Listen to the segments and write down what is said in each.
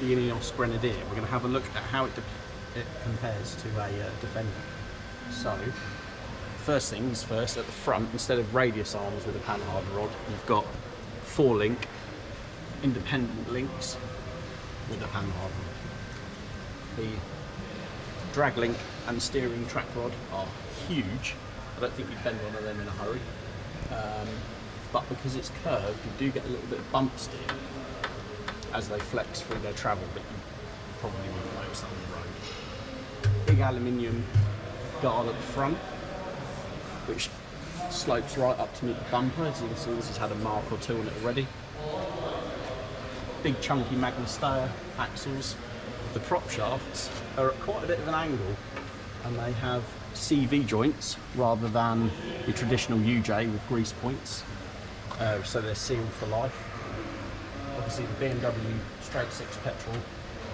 the Ineos Grenadier. We're going to have a look at how it compares to a Defender. So, first things first, at the front, instead of radius arms with a panhard rod, you've got 4-link independent links with a panhard rod. The drag link and steering track rod are huge. I don't think you'd bend one of them in a hurry. But because it's curved, you do get a little bit of bump steer as they flex through their travel, but you probably wouldn't notice that on the road. Big aluminium guard at the front, which slopes right up to meet the bumper. As you can see, this has had a mark or two on it already. Big chunky Magnasteyr axles. The prop shafts are at quite a bit of an angle, and they have CV joints rather than the traditional UJ with grease points, so they're sealed for life. Obviously the BMW straight 6 petrol,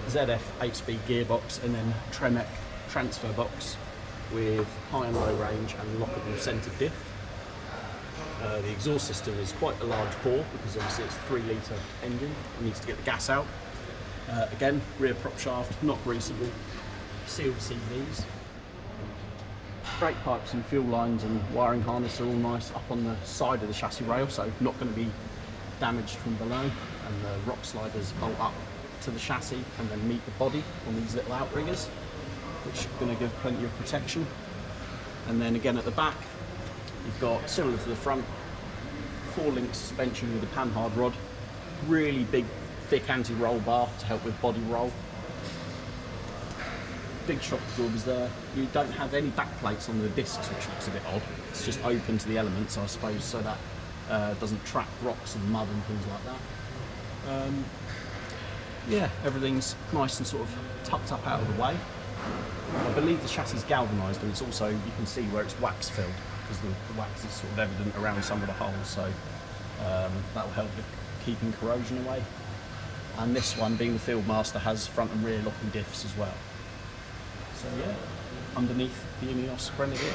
ZF 8-speed gearbox, and then Tremec transfer box with high and low range and lockable centre diff. The exhaust system is quite a large bore because obviously it's a 3-litre engine, it needs to get the gas out. Again, rear prop shaft, not greasable, sealed CVs. Brake pipes and fuel lines and wiring harness are all nice up on the side of the chassis rail, so not going to be damaged from below. And the rock sliders bolt up to the chassis and then meet the body on these little outriggers, which are going to give plenty of protection. And then again at the back, you've got, similar to the front, 4-link suspension with a panhard rod, really big thick anti-roll bar to help with body roll. Big shock absorbers there. You don't have any back plates on the discs, which looks a bit odd. It's just open to the elements, I suppose, so that doesn't trap rocks and mud and things like that. Yeah, everything's nice and sort of tucked up out of the way. I believe the chassis is galvanised, and it's also, you can see where it's wax filled, because the wax is sort of evident around some of the holes, so that will help with keeping corrosion away. And this one, being the Fieldmaster, has front and rear locking diffs as well. So yeah, underneath the Ineos Grenadier.